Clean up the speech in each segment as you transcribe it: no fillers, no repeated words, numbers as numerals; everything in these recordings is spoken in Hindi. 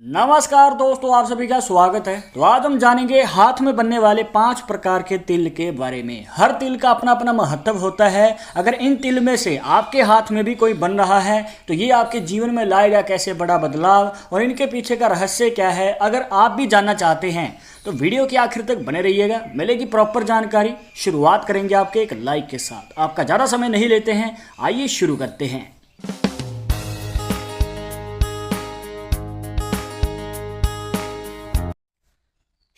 नमस्कार दोस्तों, आप सभी का स्वागत है। तो आज हम जानेंगे हाथ में बनने वाले 5 प्रकार के तिल के बारे में। हर तिल का अपना अपना महत्व होता है। अगर इन तिल में से आपके हाथ में भी कोई बन रहा है तो ये आपके जीवन में लाएगा कैसे बड़ा बदलाव और इनके पीछे का रहस्य क्या है, अगर आप भी जानना चाहते हैं तो वीडियो के आखिर तक बने रहिएगा, मिलेगी प्रॉपर जानकारी। शुरुआत करेंगे आपके एक लाइक के साथ। आपका ज़्यादा समय नहीं लेते हैं, आइए शुरू करते हैं।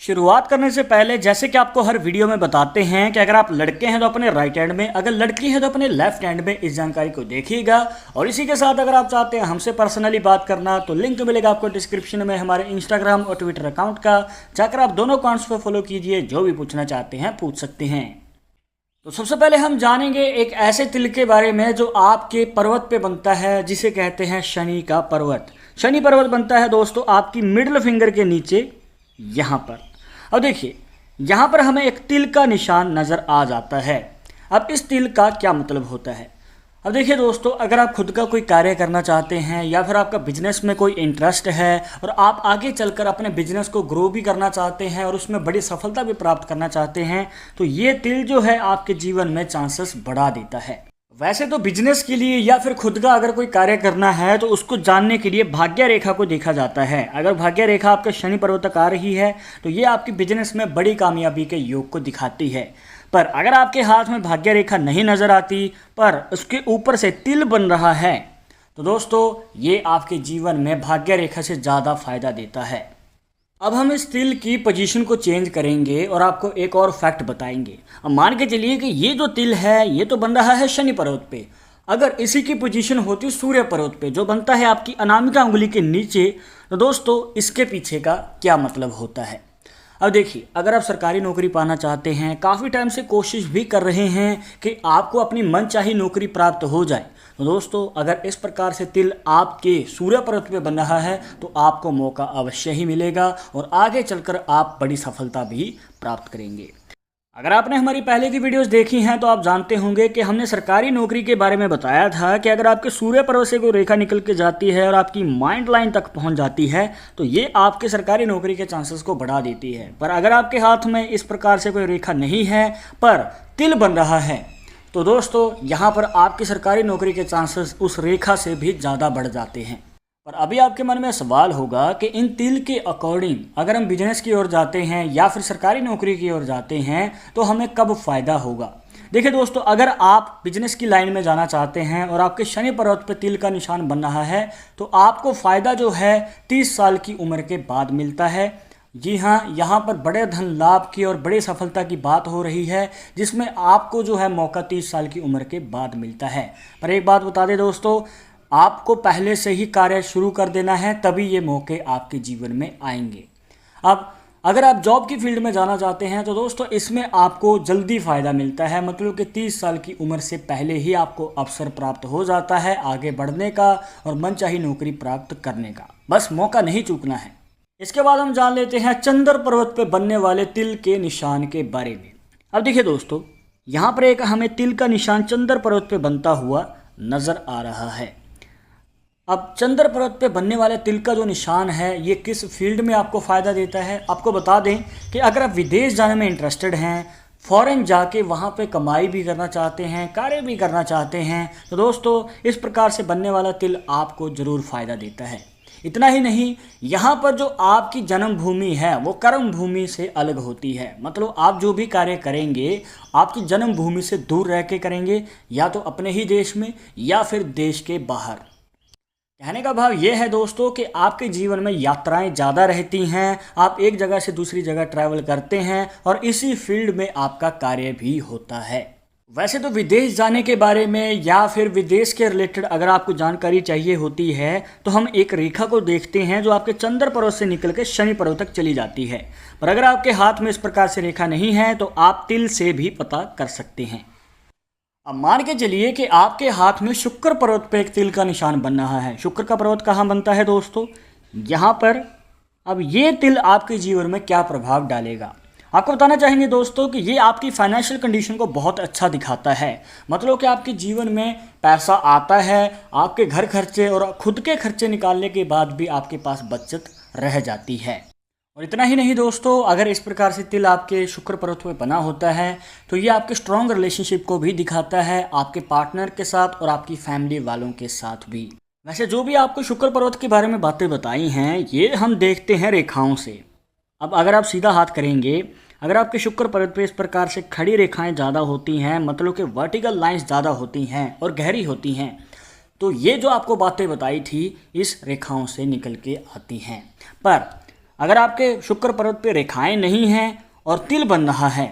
शुरुआत करने से पहले जैसे कि आपको हर वीडियो में बताते हैं कि अगर आप लड़के हैं तो अपने राइट हैंड में, अगर लड़की है तो अपने लेफ्ट हैंड में इस जानकारी को देखिएगा। और इसी के साथ अगर आप चाहते हैं हमसे पर्सनली बात करना तो लिंक मिलेगा आपको डिस्क्रिप्शन में हमारे इंस्टाग्राम और ट्विटर अकाउंट का। जाकर आप दोनों अकाउंट्स पर फॉलो कीजिए, जो भी पूछना चाहते हैं पूछ सकते हैं। तो सबसे पहले हम जानेंगे एक ऐसे तिल के बारे में जो आपके पर्वत पे बनता है, जिसे कहते हैं शनि का पर्वत। शनि पर्वत बनता है दोस्तों आपकी मिडिल फिंगर के नीचे यहाँ पर। अब देखिए, यहाँ पर हमें एक तिल का निशान नज़र आ जाता है। अब इस तिल का क्या मतलब होता है? अब देखिए दोस्तों, अगर आप खुद का कोई कार्य करना चाहते हैं या फिर आपका बिजनेस में कोई इंटरेस्ट है और आप आगे चलकर अपने बिजनेस को ग्रो भी करना चाहते हैं और उसमें बड़ी सफलता भी प्राप्त करना चाहते हैं, तो ये तिल जो है आपके जीवन में चांसेस बढ़ा देता है। वैसे तो बिजनेस के लिए या फिर खुद का अगर कोई कार्य करना है तो उसको जानने के लिए भाग्य रेखा को देखा जाता है। अगर भाग्य रेखा आपके शनि पर्वत तक आ रही है तो ये आपकी बिजनेस में बड़ी कामयाबी के योग को दिखाती है। पर अगर आपके हाथ में भाग्य रेखा नहीं नजर आती पर उसके ऊपर से तिल बन रहा है तो दोस्तों ये आपके जीवन में भाग्य रेखा से ज़्यादा फायदा देता है। अब हम इस तिल की पोजीशन को चेंज करेंगे और आपको एक और फैक्ट बताएंगे। अब मान के चलिए कि ये जो तिल है ये तो बन रहा है शनि पर्वत पे। अगर इसी की पोजीशन होती सूर्य पर्वत पे जो बनता है आपकी अनामिका उंगली के नीचे, तो दोस्तों इसके पीछे का क्या मतलब होता है? अब देखिए, अगर आप सरकारी नौकरी पाना चाहते हैं, काफ़ी टाइम से कोशिश भी कर रहे हैं कि आपको अपनी मनचाही नौकरी प्राप्त हो जाए, तो दोस्तों अगर इस प्रकार से तिल आपके सूर्य पर्वत पे बन रहा है तो आपको मौका अवश्य ही मिलेगा और आगे चलकर आप बड़ी सफलता भी प्राप्त करेंगे। अगर आपने हमारी पहले की वीडियोस देखी हैं तो आप जानते होंगे कि हमने सरकारी नौकरी के बारे में बताया था कि अगर आपके सूर्य पर्वत से कोई रेखा निकल के जाती है और आपकी माइंड लाइन तक पहुंच जाती है तो ये आपके सरकारी नौकरी के चांसेस को बढ़ा देती है। पर अगर आपके हाथ में इस प्रकार से कोई रेखा नहीं है पर तिल बन रहा है तो दोस्तों यहाँ पर आपकी सरकारी नौकरी के चांसेस उस रेखा से भी ज़्यादा बढ़ जाते हैं। पर अभी आपके मन में सवाल होगा कि इन तिल के अकॉर्डिंग अगर हम बिजनेस की ओर जाते हैं या फिर सरकारी नौकरी की ओर जाते हैं तो हमें कब फ़ायदा होगा? देखिए दोस्तों, अगर आप बिजनेस की लाइन में जाना चाहते हैं और आपके शनि पर्वत पर तिल का निशान बन रहा है तो आपको फ़ायदा जो है 30 साल की उम्र के बाद मिलता है। जी हाँ, यहाँ पर बड़े धन लाभ की और बड़ी सफलता की बात हो रही है, जिसमें आपको जो है मौका 30 साल की उम्र के बाद मिलता है। पर एक बात बता दें दोस्तों, आपको पहले से ही कार्य शुरू कर देना है, तभी ये मौके आपके जीवन में आएंगे। अब अगर आप जॉब की फील्ड में जाना चाहते हैं तो दोस्तों इसमें आपको जल्दी फ़ायदा मिलता है, मतलब कि 30 साल की उम्र से पहले ही आपको अवसर प्राप्त हो जाता है आगे बढ़ने का और मनचाही नौकरी प्राप्त करने का। बस मौका नहीं चूकना है। इसके बाद हम जान लेते हैं चंद्र पर्वत पे बनने वाले तिल के निशान के बारे में। अब देखिए दोस्तों, यहाँ पर एक हमें तिल का निशान चंद्र पर्वत पे बनता हुआ नज़र आ रहा है। अब चंद्र पर्वत पे बनने वाले तिल का जो निशान है ये किस फील्ड में आपको फ़ायदा देता है? आपको बता दें कि अगर आप विदेश जाने में इंटरेस्टेड हैं, फॉरेन जाके वहाँ पे कमाई भी करना चाहते हैं, कार्य भी करना चाहते हैं, तो दोस्तों इस प्रकार से बनने वाला तिल आपको ज़रूर फ़ायदा देता है। इतना ही नहीं, यहाँ पर जो आपकी जन्मभूमि है वो कर्म भूमि से अलग होती है। मतलब आप जो भी कार्य करेंगे आपकी जन्मभूमि से दूर रह के करेंगे, या तो अपने ही देश में या फिर देश के बाहर। कहने का भाव ये है दोस्तों कि आपके जीवन में यात्राएं ज़्यादा रहती हैं, आप एक जगह से दूसरी जगह ट्रैवल करते हैं और इसी फील्ड में आपका कार्य भी होता है। वैसे तो विदेश जाने के बारे में या फिर विदेश के रिलेटेड अगर आपको जानकारी चाहिए होती है तो हम एक रेखा को देखते हैं जो आपके चंद्र पर्वत से निकल के शनि पर्वत तक चली जाती है। पर अगर आपके हाथ में इस प्रकार से रेखा नहीं है तो आप तिल से भी पता कर सकते हैं। अब मान के चलिए कि आपके हाथ में शुक्र पर्वत पे एक तिल का निशान बन रहा है। शुक्र का पर्वत कहाँ बनता है दोस्तों? यहाँ पर। अब ये तिल आपके जीवन में क्या प्रभाव डालेगा? आपको बताना चाहेंगे दोस्तों कि ये आपकी फाइनेंशियल कंडीशन को बहुत अच्छा दिखाता है। मतलब कि आपके जीवन में पैसा आता है, आपके घर खर्चे और खुद के खर्चे निकालने के बाद भी आपके पास बचत रह जाती है। और इतना ही नहीं दोस्तों, अगर इस प्रकार से तिल आपके शुक्र पर्वत में बना होता है तो ये आपके स्ट्रॉन्ग रिलेशनशिप को भी दिखाता है, आपके पार्टनर के साथ और आपकी फैमिली वालों के साथ भी। वैसे जो भी आपको शुक्र पर्वत के बारे में बातें बताई हैं ये हम देखते हैं रेखाओं से। अब अगर आप सीधा हाथ करेंगे, अगर आपके शुक्र पर्वत पे इस प्रकार से खड़ी रेखाएं ज़्यादा होती हैं, मतलब कि वर्टिकल लाइंस ज़्यादा होती हैं और गहरी होती हैं, तो ये जो आपको बातें बताई थी इस रेखाओं से निकल के आती हैं। पर अगर आपके शुक्र पर्वत पे रेखाएं नहीं हैं और तिल बन रहा है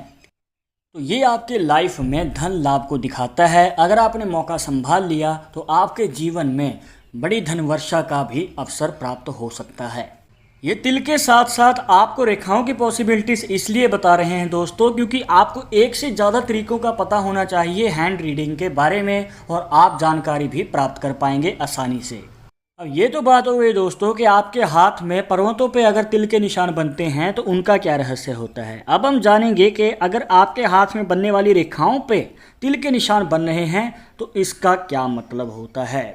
तो ये आपके लाइफ में धन लाभ को दिखाता है। अगर आपने मौका संभाल लिया तो आपके जीवन में बड़ी धन वर्षा का भी अवसर प्राप्त हो सकता है। ये तिल के साथ साथ आपको रेखाओं की पॉसिबिलिटीज इसलिए बता रहे हैं दोस्तों क्योंकि आपको एक से ज़्यादा तरीकों का पता होना चाहिए हैंड रीडिंग के बारे में और आप जानकारी भी प्राप्त कर पाएंगे आसानी से। अब ये तो बात हो गई दोस्तों कि आपके हाथ में पर्वतों पे अगर तिल के निशान बनते हैं तो उनका क्या रहस्य होता है। अब हम जानेंगे कि अगर आपके हाथ में बनने वाली रेखाओं पे तिल के निशान बन रहे हैं तो इसका क्या मतलब होता है।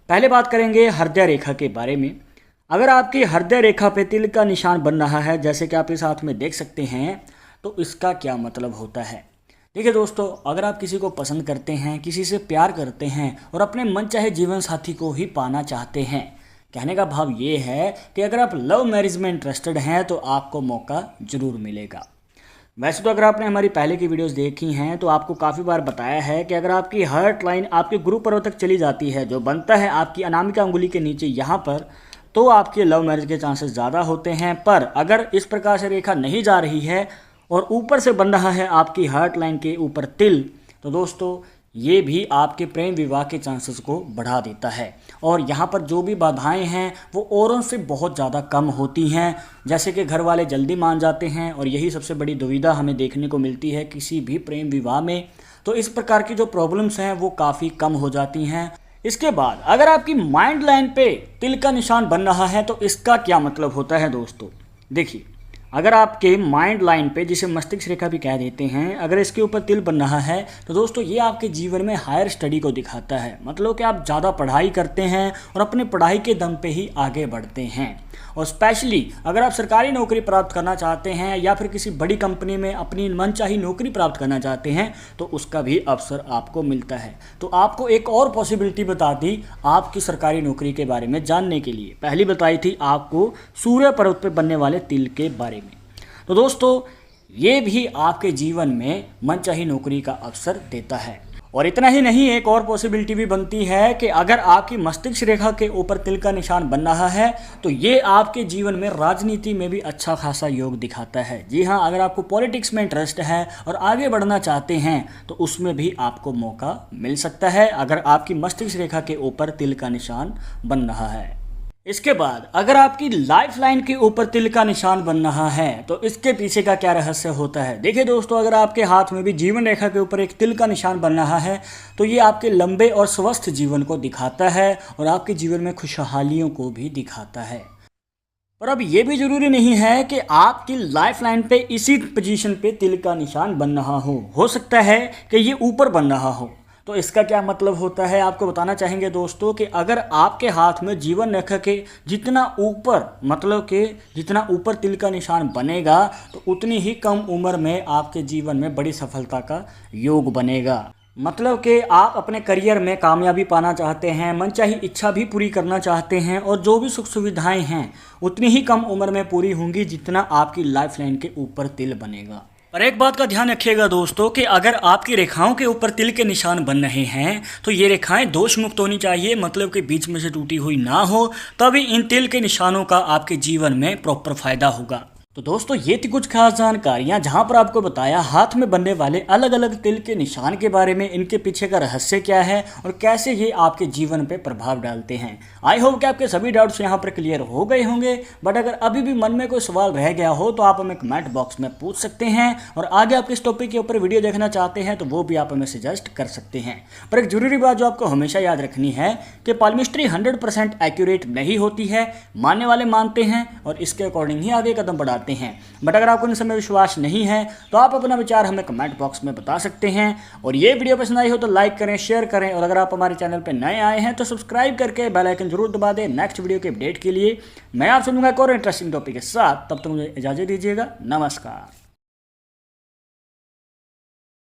पहले बात करेंगे हृदय रेखा के बारे में। अगर आपकी हृदय रेखा पे तिल का निशान बन रहा है, जैसे कि आप इस हाथ में देख सकते हैं, तो इसका क्या मतलब होता है। देखिए दोस्तों, अगर आप किसी को पसंद करते हैं, किसी से प्यार करते हैं और अपने मनचाहे जीवन साथी को ही पाना चाहते हैं, कहने का भाव ये है कि अगर आप लव मैरिज में इंटरेस्टेड हैं तो आपको मौका ज़रूर मिलेगा। वैसे तो अगर आपने हमारी पहले की वीडियोस देखी हैं तो आपको काफ़ी बार बताया है कि अगर आपकी हार्ट लाइन आपके गुरु पर्वत तक चली जाती है, जो बनता है आपकी अनामिका अंगुली के नीचे यहाँ पर, तो आपके लव मैरिज के चांसेस ज़्यादा होते हैं। पर अगर इस प्रकार से रेखा नहीं जा रही है और ऊपर से बन रहा है आपकी हार्ट लाइन के ऊपर तिल, तो दोस्तों ये भी आपके प्रेम विवाह के चांसेस को बढ़ा देता है। और यहाँ पर जो भी बाधाएं हैं वो औरों से बहुत ज़्यादा कम होती हैं, जैसे कि घर वाले जल्दी मान जाते हैं और यही सबसे बड़ी दुविधा हमें देखने को मिलती है किसी भी प्रेम विवाह में। तो इस प्रकार की जो प्रॉब्लम्स हैं वो काफ़ी कम हो जाती हैं। इसके बाद अगर आपकी माइंड लाइन पे तिल का निशान बन रहा है तो इसका क्या मतलब होता है दोस्तों। देखिए, अगर आपके माइंड लाइन पे, जिसे मस्तिष्क रेखा भी कह देते हैं, अगर इसके ऊपर तिल बन रहा है तो दोस्तों ये आपके जीवन में हायर स्टडी को दिखाता है। मतलब कि आप ज़्यादा पढ़ाई करते हैं और अपने पढ़ाई के दम पे ही आगे बढ़ते हैं। और स्पेशली अगर आप सरकारी नौकरी प्राप्त करना चाहते हैं या फिर किसी बड़ी कंपनी में अपनी मनचाही नौकरी प्राप्त करना चाहते हैं तो उसका भी अवसर आपको मिलता है। तो आपको एक और पॉसिबिलिटी बता दी आपकी सरकारी नौकरी के बारे में जानने के लिए। पहली बताई थी आपको सूर्य पर्वत पर बनने वाले तिल के बारे में। तो दोस्तों ये भी आपके जीवन में मनचाही नौकरी का अवसर देता है। और इतना ही नहीं, एक और पॉसिबिलिटी भी बनती है कि अगर आपकी मस्तिष्क रेखा के ऊपर तिल का निशान बन रहा है तो ये आपके जीवन में राजनीति में भी अच्छा खासा योग दिखाता है। जी हाँ, अगर आपको पॉलिटिक्स में इंटरेस्ट है और आगे बढ़ना चाहते हैं तो उसमें भी आपको मौका मिल सकता है अगर आपकी मस्तिष्क रेखा के ऊपर तिल का निशान बन रहा है। इसके बाद अगर आपकी लाइफ लाइन के ऊपर तिल का निशान बन रहा है तो इसके पीछे का क्या रहस्य होता है। देखिए दोस्तों, अगर आपके हाथ में भी जीवन रेखा के ऊपर एक तिल का निशान बन रहा है तो ये आपके लंबे और स्वस्थ जीवन को दिखाता है और आपके जीवन में खुशहालियों को भी दिखाता है। और अब ये भी ज़रूरी नहीं है कि आपकी लाइफ लाइन पे इसी पोजीशन पे तिल का निशान बन रहा हो सकता है कि ये ऊपर बन रहा हो। तो इसका क्या मतलब होता है आपको बताना चाहेंगे दोस्तों कि अगर आपके हाथ में जीवन रेखा के जितना ऊपर, मतलब कि जितना ऊपर तिल का निशान बनेगा तो उतनी ही कम उम्र में आपके जीवन में बड़ी सफलता का योग बनेगा। मतलब कि आप अपने करियर में कामयाबी पाना चाहते हैं, मनचाही इच्छा भी पूरी करना चाहते हैं और जो भी सुख सुविधाएं हैं उतनी ही कम उम्र में पूरी होंगी जितना आपकी लाइफ लाइन के ऊपर तिल बनेगा। पर एक बात का ध्यान रखिएगा दोस्तों कि अगर आपकी रेखाओं के ऊपर तिल के निशान बन रहे हैं तो ये रेखाएं दोष मुक्त होनी चाहिए, मतलब कि बीच में से टूटी हुई ना हो, तभी इन तिल के निशानों का आपके जीवन में प्रॉपर फायदा होगा। तो दोस्तों ये थी कुछ खास जानकारियां जहां पर आपको बताया हाथ में बनने वाले अलग अलग तिल के निशान के बारे में, इनके पीछे का रहस्य क्या है और कैसे ये आपके जीवन पे प्रभाव डालते हैं। आई होप कि आपके सभी डाउट्स यहां पर क्लियर हो गए होंगे। बट अगर अभी भी मन में कोई सवाल रह गया हो तो आप हमें कमेंट बॉक्स में पूछ सकते हैं और आगे आप किस टॉपिक के ऊपर वीडियो देखना चाहते हैं तो वो भी आप हमें सजेस्ट कर सकते हैं। पर एक जरूरी बात जो आपको हमेशा याद रखनी है कि पालमिस्ट्री 100% एक्यूरेट नहीं होती है। मानने वाले मानते हैं और इसके अकॉर्डिंग ही आगे कदम बढ़ाते पाते हैं। बट अगर आपको इन समय विश्वास नहीं है तो आप अपना विचार हमें कमेंट बॉक्स में बता सकते हैं। और ये वीडियो पसंद आई हो तो लाइक करें, शेयर करें, और अगर आप हमारे चैनल पर नए आए हैं तो सब्सक्राइब करके बेल आइकन जरूर दबा दें नेक्स्ट वीडियो के अपडेट के लिए। मैं आपसे मिलूंगा एक और इंटरेस्टिंग टॉपिक के साथ, तब तक मुझे इजाज़त दीजिएगा। नमस्कार।